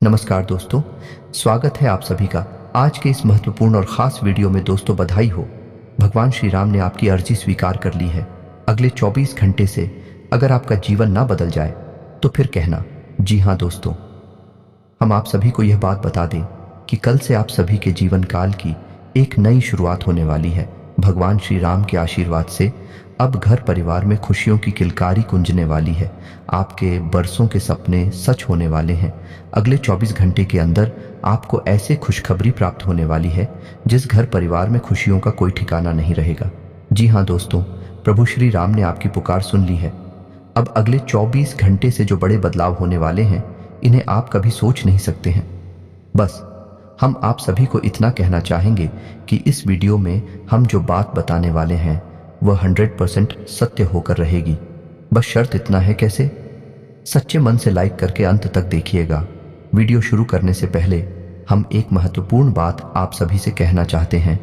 नमस्कार दोस्तों, स्वागत है आप सभी का आज के इस महत्वपूर्ण और खास वीडियो में। दोस्तों बधाई हो, भगवान श्री राम ने आपकी अर्जी स्वीकार कर ली है। अगले 24 घंटे से अगर आपका जीवन ना बदल जाए तो फिर कहना। जी हाँ दोस्तों, हम आप सभी को यह बात बता दें कि कल से आप सभी के जीवन काल की एक नई शुरुआत होने वाली है। भगवान श्री राम के आशीर्वाद से अब घर परिवार में खुशियों की किलकारी गुंजने वाली है। आपके बरसों के सपने सच होने वाले हैं। अगले 24 घंटे के अंदर आपको ऐसे खुशखबरी प्राप्त होने वाली है जिस घर परिवार में खुशियों का कोई ठिकाना नहीं रहेगा। जी हाँ दोस्तों, प्रभु श्री राम ने आपकी पुकार सुन ली है। अब अगले 24 घंटे से जो बड़े बदलाव होने वाले हैं, इन्हें आप कभी सोच नहीं सकते हैं। बस हम आप सभी को इतना कहना चाहेंगे कि इस वीडियो में हम जो बात बताने वाले हैं वह 100% सत्य होकर रहेगी। बस शर्त इतना है, कैसे? सच्चे मन से लाइक करके अंत तक देखिएगा। वीडियो शुरू करने से पहले हम एक महत्वपूर्ण बात आप सभी से कहना चाहते हैं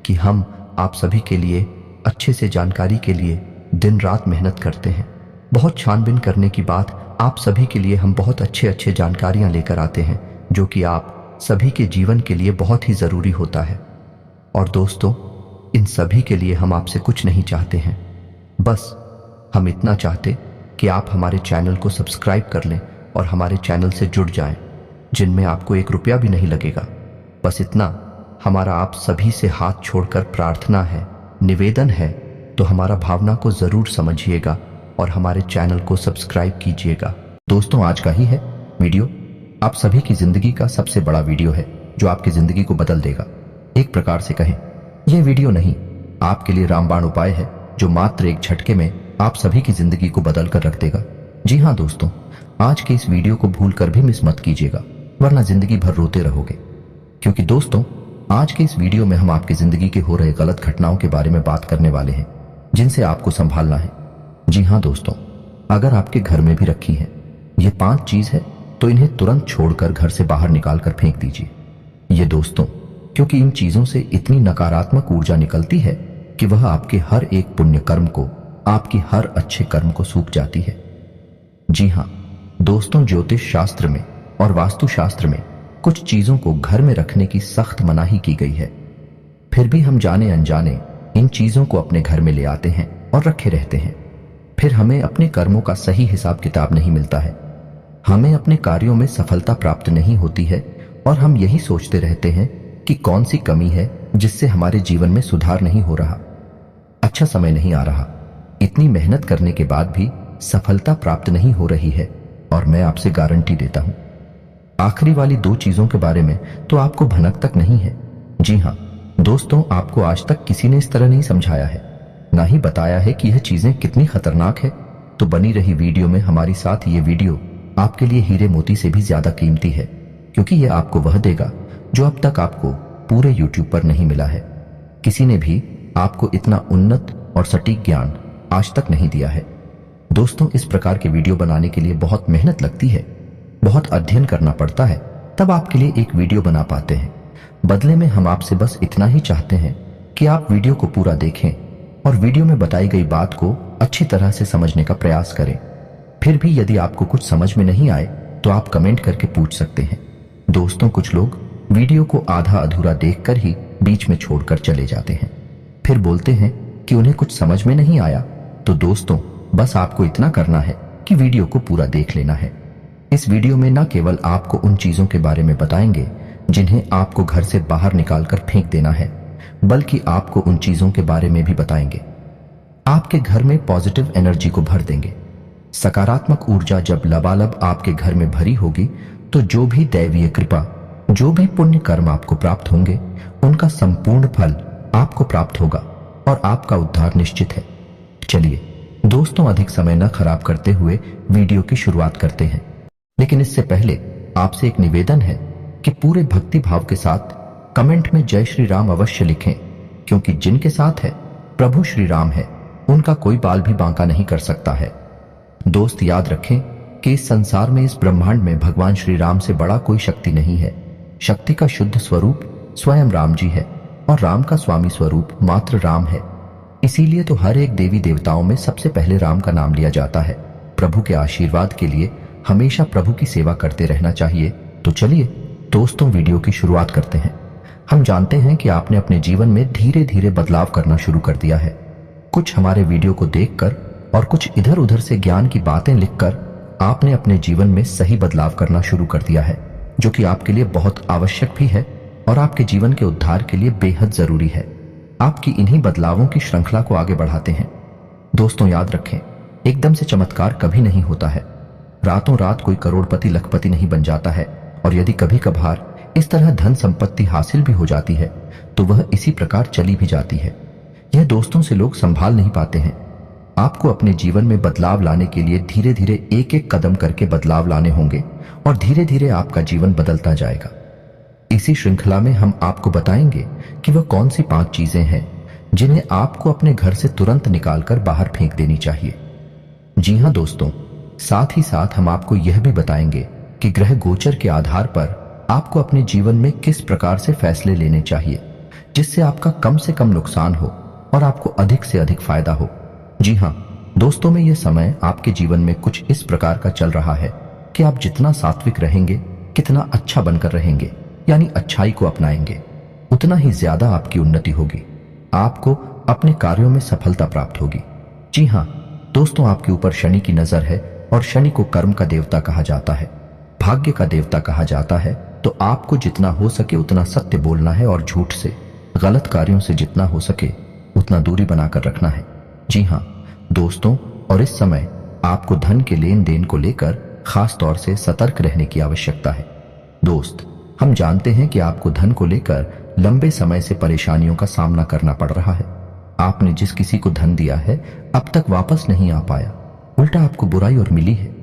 कि हम आप सभी के लिए अच्छे से जानकारी के लिए दिन रात मेहनत करते हैं। बहुत छानबीन करने की बात आप सभी के लिए हम बहुत अच्छे जानकारियां लेकर आते हैं जो कि आप सभी के जीवन के लिए बहुत ही ज़रूरी होता है। और दोस्तों, इन सभी के लिए हम आपसे कुछ नहीं चाहते हैं, बस हम इतना चाहते कि आप हमारे चैनल को सब्सक्राइब कर लें और हमारे चैनल से जुड़ जाएं, जिनमें आपको 1 रुपया भी नहीं लगेगा। बस इतना हमारा आप सभी से हाथ छोड़कर प्रार्थना है, निवेदन है। तो हमारा भावना को ज़रूर समझिएगा और हमारे चैनल को सब्सक्राइब कीजिएगा। दोस्तों, आज का ही है वीडियो आप सभी की जिंदगी का सबसे बड़ा वीडियो है जो आपकी जिंदगी को बदल देगा। एक प्रकार से कहें, यह वीडियो नहीं, आपके लिए रामबाण उपाय है जो मात्र एक झटके में आप सभी की जिंदगी को बदल कर रख देगा। जी हाँ दोस्तों, आज के इस वीडियो को भूल कर भी मिस मत कीजिएगा, वरना जिंदगी भर रोते रहोगे। क्योंकि दोस्तों, आज के इस वीडियो में हम आपकी जिंदगी के हो रहे गलत घटनाओं के बारे में बात करने वाले हैं जिनसे आपको संभालना है। जी हाँ दोस्तों, अगर आपके घर में भी रखी है ये 5 चीज है तो इन्हें तुरंत छोड़कर घर से बाहर निकाल कर फेंक दीजिए। ये दोस्तों, क्योंकि इन चीजों से इतनी नकारात्मक ऊर्जा निकलती है कि वह आपके हर एक पुण्य कर्म को, आपकी हर अच्छे कर्म को सूख जाती है। जी हाँ दोस्तों, ज्योतिष शास्त्र में और वास्तु शास्त्र में कुछ चीजों को घर में रखने की सख्त मनाही की गई है। फिर भी हम जाने अनजाने इन चीजों को अपने घर में ले आते हैं और रखे रहते हैं। फिर हमें अपने कर्मों का सही हिसाब किताब नहीं मिलता है, हमें अपने कार्यों में सफलता प्राप्त नहीं होती है और हम यही सोचते रहते हैं कि कौन सी कमी है जिससे हमारे जीवन में सुधार नहीं हो रहा, अच्छा समय नहीं आ रहा। इतनी मेहनत करने के बाद भी सफलता प्राप्त नहीं हो रही है और मैं आपसे गारंटी देता हूं, आखिरी वाली 2 चीजों के बारे में तो आपको भनक तक नहीं है। जी हाँ दोस्तों, आपको आज तक किसी ने इस तरह नहीं समझाया है, ना ही बताया है कि यह चीजें कितनी खतरनाक है। तो बनी रही वीडियो में हमारी साथ ये वीडियो आपके लिए हीरे मोती से भी ज्यादा कीमती है, क्योंकि यह आपको वह देगा जो अब तक आपको पूरे YouTube पर नहीं मिला है। किसी ने भी आपको इतना उन्नत और सटीक ज्ञान आज तक नहीं दिया है। दोस्तों, इस प्रकार के वीडियो बनाने के लिए बहुत मेहनत लगती है, बहुत अध्ययन करना पड़ता है, तब आपके लिए एक वीडियो बना पाते हैं। बदले में हम आपसे बस इतना ही चाहते हैं कि आप वीडियो को पूरा देखें और वीडियो में बताई गई बात को अच्छी तरह से समझने का प्रयास करें। फिर भी यदि आपको कुछ समझ में नहीं आए तो आप कमेंट करके पूछ सकते हैं। दोस्तों, कुछ लोग वीडियो को आधा अधूरा देखकर ही बीच में छोड़कर चले जाते हैं, फिर बोलते हैं कि उन्हें कुछ समझ में नहीं आया। तो दोस्तों, बस आपको इतना करना है कि वीडियो को पूरा देख लेना है। इस वीडियो में न केवल आपको उन चीजों के बारे में बताएंगे जिन्हें आपको घर से बाहर निकालकर फेंक देना है, बल्कि आपको उन चीजों के बारे में भी बताएंगे आपके घर में पॉजिटिव एनर्जी को भर देंगे। सकारात्मक ऊर्जा जब लबालब आपके घर में भरी होगी तो जो भी दैवीय कृपा, जो भी पुण्य कर्म आपको प्राप्त होंगे, उनका संपूर्ण फल आपको प्राप्त होगा और आपका उद्धार निश्चित है। चलिए दोस्तों, अधिक समय न खराब करते हुए वीडियो की शुरुआत करते हैं। लेकिन इससे पहले आपसे एक निवेदन है कि पूरे भक्ति भाव के साथ कमेंट में जय श्री राम अवश्य लिखें, क्योंकि जिनके साथ है प्रभु श्री राम है, उनका कोई बाल भी बांका नहीं कर सकता है। दोस्त, याद रखें कि इस संसार में, इस ब्रह्मांड में भगवान श्री राम से बड़ा कोई शक्ति नहीं है। शक्ति का शुद्ध स्वरूप स्वयं राम जी है और राम का स्वामी स्वरूप मात्र राम है। इसीलिए तो हर एक देवी देवताओं में सबसे पहले राम का नाम लिया जाता है। प्रभु के आशीर्वाद के लिए हमेशा प्रभु की सेवा करते रहना चाहिए तो चलिए दोस्तों, वीडियो की शुरुआत करते हैं। हम जानते हैं कि आपने अपने जीवन में धीरे धीरे बदलाव करना शुरू कर दिया है। कुछ हमारे वीडियो को देखकर और कुछ इधर उधर से ज्ञान की बातें लिखकर आपने अपने जीवन में सही बदलाव करना शुरू कर दिया है, जो कि आपके लिए बहुत आवश्यक भी है और आपके जीवन के उद्धार के लिए बेहद जरूरी है। आपकी इन्हीं बदलावों की श्रृंखला को आगे बढ़ाते हैं। दोस्तों याद रखें, एकदम से चमत्कार कभी नहीं होता है। रातों रात कोई करोड़पति लखपति नहीं बन जाता है, और यदि कभी कभार इस तरह धन संपत्ति हासिल भी हो जाती है तो वह इसी प्रकार चली भी जाती है। यह दोस्तों से लोग संभाल नहीं पाते हैं। आपको अपने जीवन में बदलाव लाने के लिए धीरे धीरे एक एक कदम करके बदलाव लाने होंगे और धीरे धीरे आपका जीवन बदलता जाएगा। इसी श्रृंखला में हम आपको बताएंगे कि वह कौन सी 5 चीजें हैं जिन्हें आपको अपने घर से तुरंत निकालकर बाहर फेंक देनी चाहिए। जी हां दोस्तों, साथ ही साथ हम आपको यह भी बताएंगे कि ग्रह गोचर के आधार पर आपको अपने जीवन में किस प्रकार से फैसले लेने चाहिए जिससे आपका कम से कम नुकसान हो और आपको अधिक से अधिक फायदा हो। जी हां दोस्तों, में यह समय आपके जीवन में कुछ इस प्रकार का चल रहा है कि आप जितना सात्विक रहेंगे, कितना अच्छा बनकर रहेंगे, यानी अच्छाई को अपनाएंगे, उतना ही ज्यादा आपकी उन्नति होगी। आपको अपने कार्यों में सफलता प्राप्त होगी। जी हां दोस्तों, आपके ऊपर शनि की नजर है और शनि को कर्म का देवता कहा जाता है, भाग्य का देवता कहा जाता है। तो आपको जितना हो सके उतना सत्य बोलना है और झूठ से, गलत कार्यों से जितना हो सके उतना दूरी बनाकर रखना है। जी हां दोस्तों, और इस समय आपको धन के लेन देन को लेकर खास तौर से सतर्क रहने की आवश्यकता है। दोस्त, हम जानते हैं कि आपको धन को लेकर लंबे समय से परेशानियों का सामना करना पड़ रहा है। आपने जिस किसी को धन दिया है अब तक वापस नहीं आ पाया, उल्टा आपको बुराई और मिली है।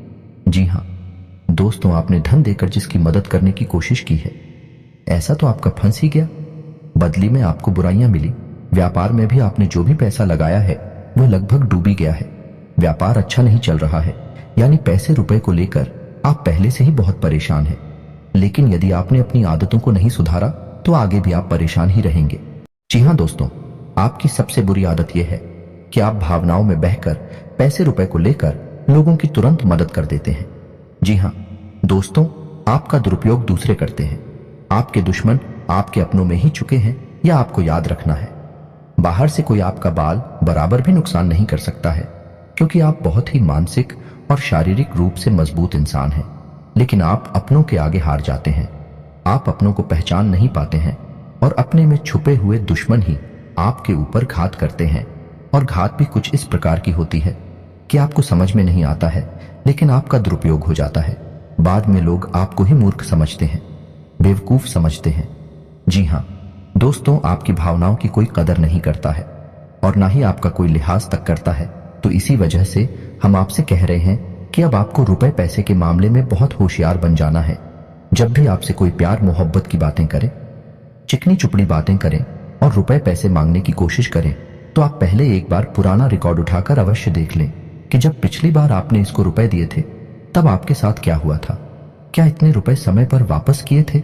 जी हां दोस्तों, आपने धन देकर जिसकी मदद करने की कोशिश की है, ऐसा तो आपका फंस ही गया। बदली में आपको बुराइयां मिली। व्यापार में भी आपने जो भी पैसा लगाया है वह लगभग डूबी गया है। व्यापार अच्छा नहीं चल रहा है, यानी पैसे रुपए को लेकर आप पहले से ही बहुत परेशान हैं। लेकिन यदि आपने अपनी आदतों को नहीं सुधारा तो आगे भी आप परेशान ही रहेंगे। जी हां दोस्तों, आपकी सबसे बुरी आदत यह है कि आप भावनाओं में बहकर पैसे रुपए को लेकर लोगों की तुरंत मदद कर देते हैं। जी हां दोस्तों, आपका दुरुपयोग दूसरे करते हैं। आपके दुश्मन आपके अपनों में ही चुके हैं, यह आपको याद रखना है। बाहर से कोई आपका बाल बराबर भी नुकसान नहीं कर सकता है, क्योंकि आप बहुत ही मानसिक और शारीरिक रूप से मजबूत इंसान हैं। लेकिन आप अपनों के आगे हार जाते हैं। आप अपनों को पहचान नहीं पाते हैं और अपने में छुपे हुए दुश्मन ही आपके ऊपर घात करते हैं। और घात भी कुछ इस प्रकार की होती है कि आपको समझ में नहीं आता है, लेकिन आपका दुरुपयोग हो जाता है। बाद में लोग आपको ही मूर्ख समझते हैं, बेवकूफ समझते हैं। जी हां दोस्तों, आपकी भावनाओं की कोई कदर नहीं करता है और ना ही आपका कोई लिहाज तक करता है। तो इसी वजह से हम आपसे कह रहे हैं कि अब आपको रुपए पैसे के मामले में बहुत होशियार बन जाना है। जब भी आपसे कोई प्यार मोहब्बत की बातें करे, चिकनी चुपड़ी बातें करें और रुपए पैसे मांगने की कोशिश करें, तो आप पहले एक बार पुराना रिकॉर्ड उठाकर अवश्य देख लें कि जब पिछली बार आपने इसको रुपए दिए थे तब आपके साथ क्या हुआ था। क्या इतने रुपए समय पर वापस किए थे?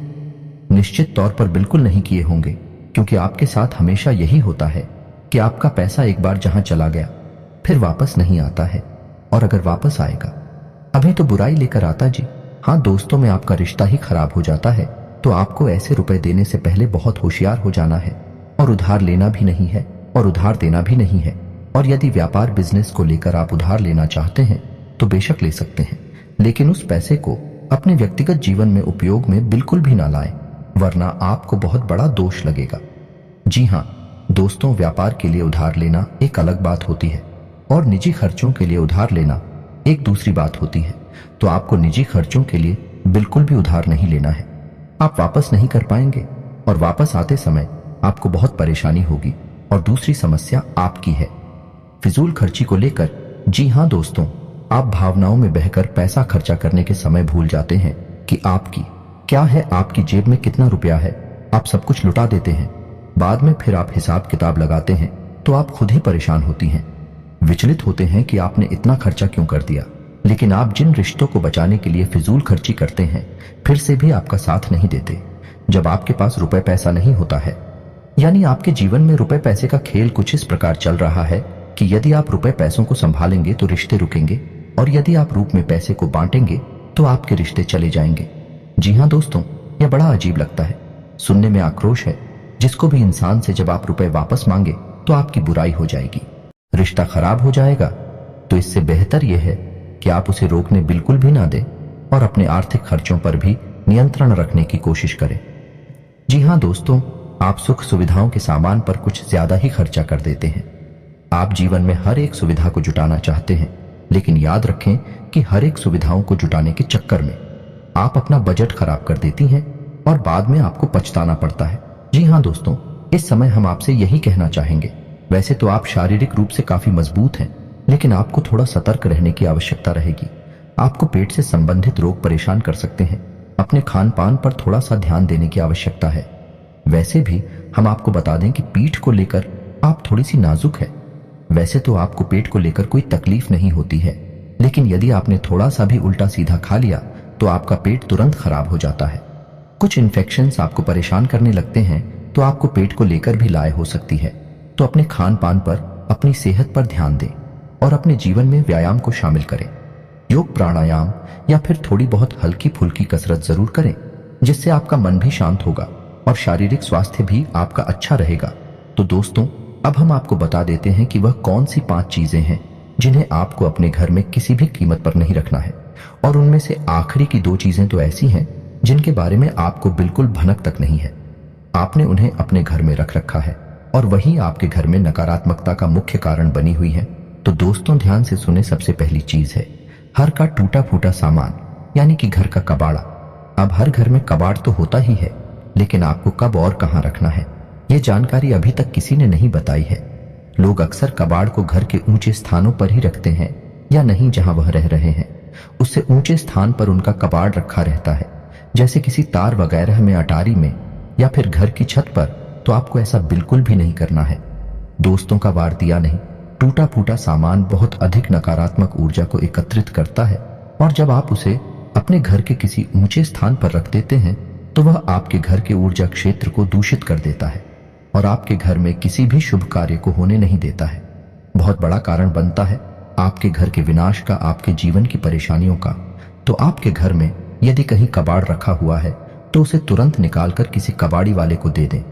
निश्चित तौर पर बिल्कुल नहीं किए होंगे, क्योंकि आपके साथ हमेशा यही होता है कि आपका पैसा एक बार जहां चला गया फिर वापस नहीं आता है, और अगर वापस आएगा अभी तो बुराई लेकर आता। जी हां दोस्तों, में आपका रिश्ता ही खराब हो जाता है। तो आपको ऐसे रुपए देने से पहले बहुत होशियार हो जाना है, और उधार लेना भी नहीं है और उधार देना भी नहीं है। और यदि व्यापार बिजनेस को लेकर आप उधार लेना चाहते हैं तो बेशक ले सकते हैं, लेकिन उस पैसे को अपने व्यक्तिगत जीवन में उपयोग में बिल्कुल भी ना लाएं, वरना आपको बहुत बड़ा दोष लगेगा। जी हां दोस्तों, व्यापार के लिए उधार लेना एक अलग बात होती है और निजी खर्चों के लिए उधार लेना एक दूसरी बात होती है। तो आपको निजी खर्चों के लिए बिल्कुल भी उधार नहीं लेना है। आप वापस नहीं कर पाएंगे और वापस आते समय आपको बहुत परेशानी होगी। और दूसरी समस्या आपकी है फिजूल खर्ची को लेकर। जी हां दोस्तों, आप भावनाओं में बहकर पैसा खर्चा करने के समय भूल जाते हैं कि आपकी क्या है, आपकी जेब में कितना रुपया है। आप सब कुछ लुटा देते हैं। बाद में फिर आप हिसाब किताब लगाते हैं तो आप खुद ही परेशान होती हैं, विचलित होते हैं कि आपने इतना खर्चा क्यों कर दिया। लेकिन आप जिन रिश्तों को बचाने के लिए फिजूल खर्ची करते हैं फिर से भी आपका साथ नहीं देते। जब आपके पास रुपए पैसा नहीं होता है, यानी आपके जीवन में रुपए पैसे का खेल कुछ इस प्रकार चल रहा है कि यदि आप रुपए पैसों को संभालेंगे तो रिश्ते रुकेंगे, और यदि आप रूप में पैसे को बांटेंगे तो आपके रिश्ते चले जाएंगे। जी हाँ दोस्तों, यह बड़ा अजीब लगता है, सुनने में आक्रोश है। जिसको भी इंसान से जब आप रुपए वापस मांगे तो आपकी बुराई हो जाएगी, रिश्ता खराब हो जाएगा। तो इससे बेहतर यह है कि आप उसे रोकने बिल्कुल भी ना दें और अपने आर्थिक खर्चों पर भी नियंत्रण रखने की कोशिश करें। जी हाँ दोस्तों, आप सुख सुविधाओं के सामान पर कुछ ज्यादा ही खर्चा कर देते हैं। आप जीवन में हर एक सुविधा को जुटाना चाहते हैं, लेकिन याद रखें कि हर एक सुविधाओं को जुटाने के चक्कर में आप अपना बजट खराब कर देती हैं और बाद में आपको पछताना पड़ता है। जी हाँ दोस्तों, इस समय हम आपसे यही कहना चाहेंगे, वैसे तो आप शारीरिक रूप से काफी मजबूत हैं, लेकिन आपको थोड़ा सतर्क रहने की आवश्यकता रहेगी। आपको पेट से संबंधित रोग परेशान कर सकते हैं। अपने खान पान पर थोड़ा सा ध्यान देने की आवश्यकता है। वैसे भी हम आपको बता दें कि पीठ को लेकर आप थोड़ी सी नाजुक है। वैसे तो आपको पेट को लेकर कोई तकलीफ नहीं होती है, लेकिन यदि आपने थोड़ा सा भी उल्टा सीधा खा लिया तो आपका पेट तुरंत खराब हो जाता है। कुछ इन्फेक्शंस आपको परेशान करने लगते हैं तो आपको पेट को लेकर भी लाए हो सकती है। तो अपने खान पान पर, अपनी सेहत पर ध्यान दें और अपने जीवन में व्यायाम को शामिल करें। योग, प्राणायाम या फिर थोड़ी बहुत हल्की फुल्की कसरत जरूर करें, जिससे आपका मन भी शांत होगा और शारीरिक स्वास्थ्य भी आपका अच्छा रहेगा। तो दोस्तों, अब हम आपको बता देते हैं कि वह कौन सी 5 चीजें हैं जिन्हें आपको अपने घर में किसी भी कीमत पर नहीं रखना है। और उनमें से आखिरी की 2 चीजें तो ऐसी हैं जिनके बारे में आपको बिल्कुल भनक तक नहीं है। आपने उन्हें अपने घर में रख रखा है और वही आपके घर में नकारात्मकता का मुख्य कारण बनी हुई है। तो दोस्तों, ध्यान से सुने। सबसे पहली चीज है घर का टूटा फूटा सामान, यानी कि घर का कबाड़ा। अब हर घर में कबाड़ तो होता ही है, लेकिन आपको कब और कहां रखना है, यह जानकारी अभी तक किसी ने नहीं बताई है। लोग अक्सर कबाड़ को घर के ऊंचे स्थानों पर ही रखते हैं, या नहीं जहां वह रह रहे हैं उससे ऊंचे स्थान पर उनका कबाड़ रखा रहता है, जैसे किसी तार वगैरह में, अटारी में या फिर घर की छत पर। तो आपको ऐसा बिल्कुल भी नहीं करना है। दोस्तों का वार दिया नहीं। टूटा फूटा सामान बहुत अधिक नकारात्मक ऊर्जा को एकत्रित करता है और जब आप उसे अपने घर के किसी ऊंचे स्थान पर रख देते हैं तो वह आपके घर के ऊर्जा क्षेत्र को दूषित कर देता है और आपके घर में किसी भी शुभ कार्य को होने नहीं देता है। बहुत बड़ा कारण बनता है आपके घर के विनाश का, आपके जीवन की परेशानियों का। तो आपके घर में यदि कहीं कबाड़ रखा हुआ है तो उसे तुरंत निकालकर किसी कबाड़ी वाले को दे दें,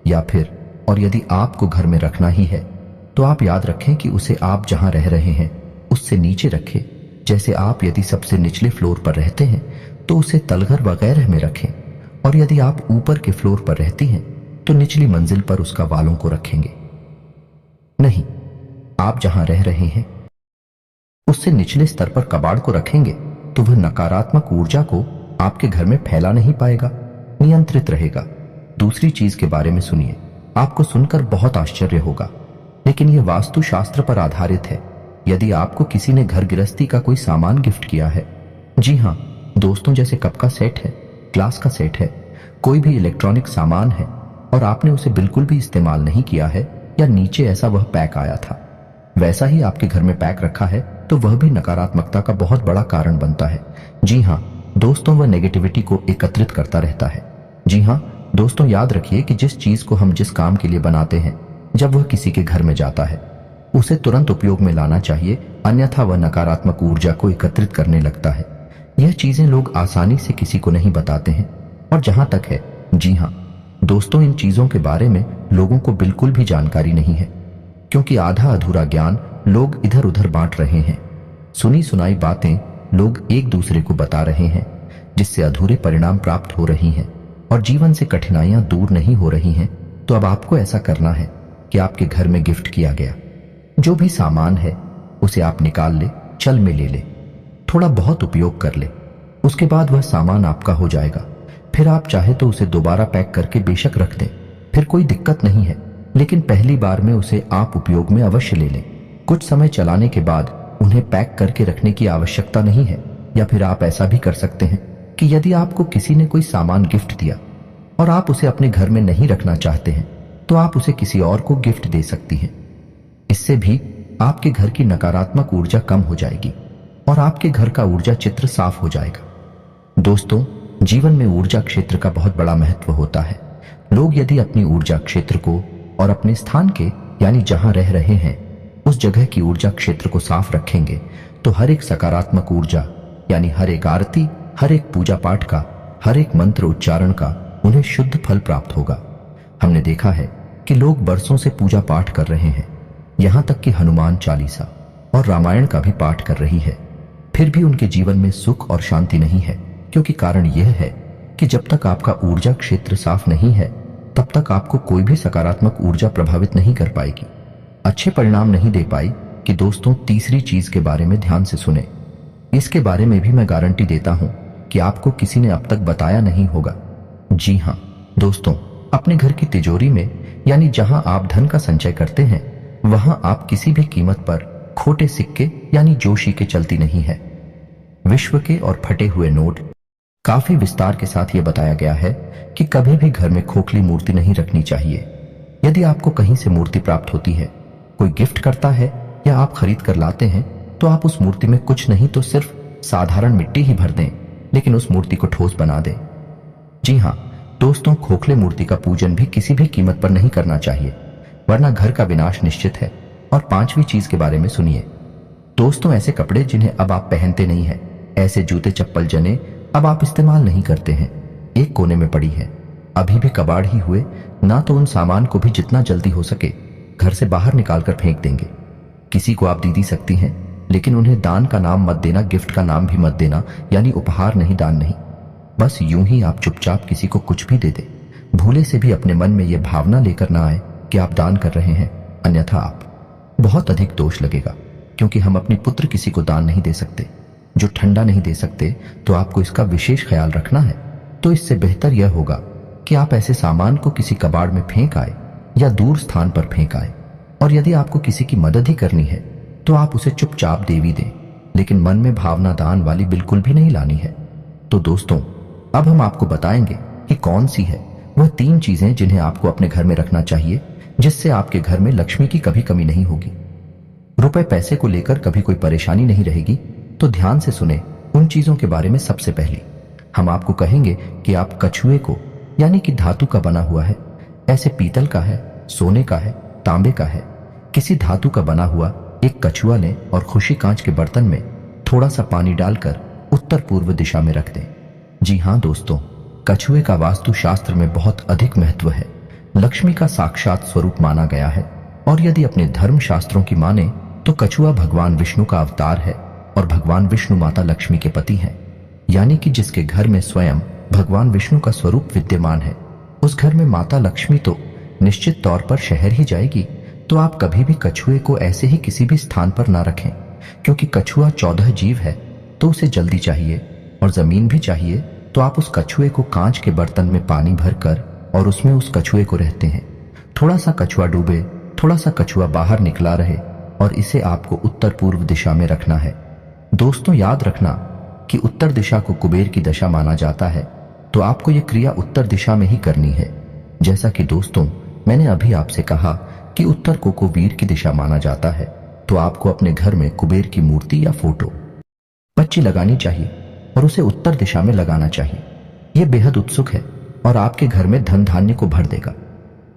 या फिर और यदि आपको घर में रखना ही है तो आप याद रखें कि उसे आप जहां रह रहे हैं उससे नीचे रखें। जैसे आप यदि सबसे निचले फ्लोर पर रहते हैं तो उसे तलघर वगैरह में रखें, और यदि आप ऊपर के फ्लोर पर रहती हैं तो निचली मंजिल पर उसका वालों को रखेंगे। नहीं, आप जहां रह रहे हैं उससे निचले स्तर पर कबाड़ को रखेंगे तो वह नकारात्मक ऊर्जा को आपके घर में फैला नहीं पाएगा, नियंत्रित रहेगा। दूसरी चीज के बारे में सुनिए, आपको सुनकर बहुत आश्चर्य होगा, लेकिन यह वास्तुशास्त्र पर आधारित है। यदि आपको किसी ने घर गृहस्थी का कोई सामान गिफ्ट किया है, जी हां दोस्तों, जैसे कप का सेट है, ग्लास का सेट है, कोई भी इलेक्ट्रॉनिक सामान है, और आपने उसे बिल्कुल भी इस्तेमाल नहीं किया है, या नीचे ऐसा वह पैक आया था वैसा ही आपके घर में पैक रखा है, तो वह भी नकारात्मकता का बहुत बड़ा कारण बनता है। जी हां दोस्तों, वह नेगेटिविटी को एकत्रित करता रहता है। जी हां दोस्तों, याद रखिए कि जिस चीज को हम जिस काम के लिए बनाते हैं, जब वह किसी के घर में जाता है उसे तुरंत उपयोग में लाना चाहिए, अन्यथा वह नकारात्मक ऊर्जा को एकत्रित करने लगता है। यह चीजें लोग आसानी से किसी को नहीं बताते हैं, और जहां तक है, जी हां दोस्तों, इन चीजों के बारे में लोगों को बिल्कुल भी जानकारी नहीं है, क्योंकि आधा अधूरा ज्ञान लोग इधर उधर बांट रहे हैं। सुनी सुनाई बातें लोग एक दूसरे को बता रहे हैं, जिससे अधूरे परिणाम प्राप्त हो रही हैं और जीवन से कठिनाइयां दूर नहीं हो रही हैं। तो अब आपको ऐसा करना है कि आपके घर में गिफ्ट किया गया जो भी सामान है उसे आप निकाल ले, चल में ले ले, थोड़ा बहुत उपयोग कर ले, उसके बाद वह सामान आपका हो जाएगा। फिर आप चाहे तो उसे दोबारा पैक करके बेशक रख दें, फिर कोई दिक्कत नहीं है, लेकिन पहली बार में उसे आप उपयोग में अवश्य ले लें। कुछ समय चलाने के बाद उन्हें पैक करके रखने की आवश्यकता नहीं है। या फिर आप ऐसा भी कर सकते हैं कि यदि आपको किसी ने कोई सामान गिफ्ट दिया और आप उसे अपने घर में नहीं रखना चाहते हैं, तो आप उसे किसी और को गिफ्ट दे सकती हैं। इससे भी आपके घर की नकारात्मक ऊर्जा कम हो जाएगी और आपके घर का ऊर्जा चित्र साफ हो जाएगा। दोस्तों, जीवन में ऊर्जा क्षेत्र का बहुत बड़ा महत्व होता है। लोग यदि अपनी ऊर्जा क्षेत्र को और अपने स्थान के, यानी जहां रह रहे हैं, उस जगह की ऊर्जा क्षेत्र को साफ रखेंगे, तो हर एक सकारात्मक ऊर्जा, यानी हर एक आरती, हर एक पूजा पाठ का, हर एक मंत्र उच्चारण का उन्हें शुद्ध फल प्राप्त होगा। हमने देखा है कि लोग बरसों से पूजा पाठ कर रहे हैं, यहां तक कि हनुमान चालीसा और रामायण का भी पाठ कर रही है, फिर भी उनके जीवन में सुख और शांति नहीं है। क्योंकि कारण यह है कि जब तक आपका ऊर्जा क्षेत्र साफ नहीं है तब तक आपको कोई भी सकारात्मक ऊर्जा प्रभावित नहीं कर पाएगी, अच्छे परिणाम नहीं दे पाई। कि दोस्तों, तीसरी चीज के बारे में ध्यान से सुने। इसके बारे में भी मैं गारंटी देता हूं कि आपको किसी ने अब तक बताया नहीं होगा। जी हां दोस्तों, अपने घर की तिजोरी में, यानी जहां आप धन का संचय करते हैं, वहां आप किसी भी कीमत पर खोटे सिक्के यानी जोशी के चलती नहीं है। विश्व के और फटे हुए नोट। काफी विस्तार के साथ यह बताया गया है कि कभी भी घर में खोखली मूर्ति नहीं रखनी चाहिए। यदि आपको कहीं से मूर्ति प्राप्त होती है, कोई गिफ्ट करता है या आप खरीद कर लाते हैं, तो आप उस मूर्ति में कुछ नहीं तो सिर्फ साधारण मिट्टी ही भर दें, लेकिन उस मूर्ति को ठोस बना दें। जी हां दोस्तों, खोखले मूर्ति का पूजन भी किसी भी कीमत पर नहीं करना चाहिए, वरना घर का विनाश निश्चित है। और पांचवी चीज के बारे में सुनिए दोस्तों, ऐसे कपड़े जिन्हें अब आप पहनते नहीं हैं, ऐसे जूते चप्पल जने अब आप इस्तेमाल नहीं करते हैं, एक कोने में पड़ी है, अभी भी कबाड़ ही हुए ना, तो उन सामान को भी जितना जल्दी हो सके घर से बाहर निकालकर फेंक देंगे। किसी को आप दे सकती हैं, लेकिन उन्हें दान का नाम मत देना, गिफ्ट का नाम भी मत देना, यानी उपहार नहीं, दान नहीं। बस यूं ही आप चुपचाप किसी को कुछ भी दे दे। भूले से भी अपने मन में यह भावना लेकर ना आए कि आप दान कर रहे हैं, अन्यथा आप बहुत अधिक दोष लगेगा। क्योंकि हम अपने पुत्र किसी को दान नहीं दे सकते, जो ठंडा नहीं दे सकते, तो आपको इसका विशेष ख्याल रखना है। तो इससे बेहतर यह होगा कि आप ऐसे सामान को किसी कबाड़ में फेंक आए या दूर स्थान पर फेंक आए। और यदि आपको किसी की मदद ही करनी है तो आप उसे चुपचाप दे भी दें, लेकिन मन में भावना दान वाली बिल्कुल भी नहीं लानी है। तो दोस्तों, अब हम आपको बताएंगे कि कौन सी है वह 3 चीजें जिन्हें आपको अपने घर में रखना चाहिए, जिससे आपके घर में लक्ष्मी की कभी कमी नहीं होगी, रुपए पैसे को लेकर कभी कोई परेशानी नहीं रहेगी। तो ध्यान से सुने उन चीजों के बारे में। सबसे पहली हम आपको कहेंगे कि आप कछुए को, यानी कि धातु का बना हुआ है, ऐसे पीतल का है, सोने का है, तांबे का है, किसी धातु का बना हुआ एक कछुआ लें और खुशी कांच के बर्तन में थोड़ा सा पानी डालकर उत्तर पूर्व दिशा में रख दें। जी हां दोस्तों, कछुए का वास्तु शास्त्र में बहुत अधिक महत्व है, लक्ष्मी का साक्षात स्वरूप माना गया है। और यदि अपने धर्म शास्त्रों की माने तो कछुआ भगवान विष्णु का अवतार है और भगवान विष्णु माता लक्ष्मी के पति हैं। यानी कि जिसके घर में स्वयं भगवान विष्णु का स्वरूप विद्यमान है, उस घर में माता लक्ष्मी तो निश्चित तौर पर शहर ही जाएगी। तो आप कभी भी कछुए को ऐसे ही किसी भी स्थान पर ना रखें, क्योंकि कछुआ 14 जीव है, तो उसे जल्दी चाहिए और जमीन भी चाहिए। तो आप उस कछुए को कांच के बर्तन में पानी भरकर और उसमें उस कछुए को रहते हैं। थोड़ा सा कछुआ डूबे, थोड़ा सा कछुआ बाहर निकला रहे, और इसे आपको उत्तर पूर्व दिशा में रखना है। दोस्तों, याद रखना कि उत्तर दिशा को कुबेर की दशा माना जाता है, तो आपको यह क्रिया उत्तर दिशा में ही करनी है। जैसा कि दोस्तों मैंने अभी आपसे कहा कि उत्तर को वीर की दिशा माना जाता है, तो आपको अपने घर में कुबेर की मूर्ति या फोटो बच्ची लगानी चाहिए और उसे उत्तर दिशा में लगाना चाहिए। यह बेहद उत्सुक है और आपके घर में धन धान्य को भर देगा।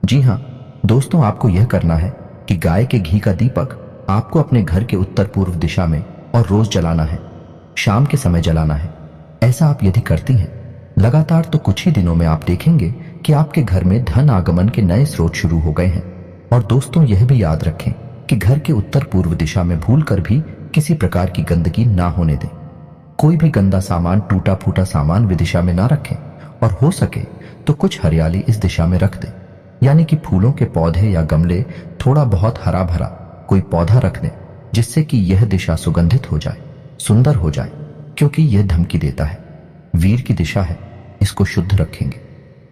जी हां दोस्तों, आपको यह करना है कि गाय के घी का दीपक आपको अपने घर के उत्तर पूर्व दिशा में और रोज जलाना है, शाम के समय जलाना है। ऐसा आप यदि करती हैं लगातार, तो कुछ ही दिनों में आप देखेंगे कि आपके घर में धन आगमन के नए स्रोत शुरू हो गए हैं। और दोस्तों, यह भी याद रखें कि घर के उत्तर पूर्व दिशा में भूलकर भी किसी प्रकार की गंदगी ना होने दें। कोई भी गंदा सामान, टूटा फूटा सामान विदिशा में ना रखें, और हो सके तो कुछ हरियाली इस दिशा में रख दें। यानी कि फूलों के पौधे या गमले, थोड़ा बहुत हरा भरा कोई पौधा रख दें, जिससे कि यह दिशा सुगंधित हो जाए, सुंदर हो जाए। क्योंकि यह धमकी देता है, वीर की दिशा है, इसको शुद्ध रखेंगे,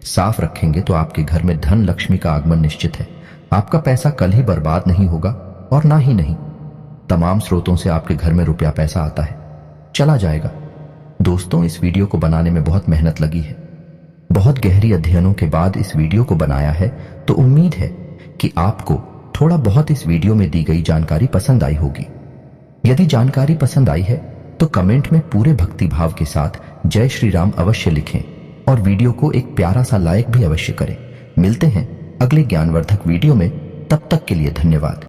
साफ रखेंगे, तो आपके घर में धन लक्ष्मी का आगमन निश्चित है। आपका पैसा कल ही बर्बाद नहीं होगा, और ना ही नहीं, तमाम स्रोतों से आपके घर में रुपया पैसा आता है, चला जाएगा। दोस्तों, इस वीडियो को बनाने में बहुत मेहनत लगी है, बहुत गहरी अध्ययनों के बाद इस वीडियो को बनाया है। तो उम्मीद है कि आपको थोड़ा बहुत इस वीडियो में दी गई जानकारी पसंद आई होगी। यदि जानकारी पसंद आई है तो कमेंट में पूरे भक्ति भाव के साथ जय श्री राम अवश्य लिखें, और वीडियो को एक प्यारा सा लाइक भी अवश्य करें। मिलते हैं अगले ज्ञानवर्धक वीडियो में, तब तक के लिए धन्यवाद।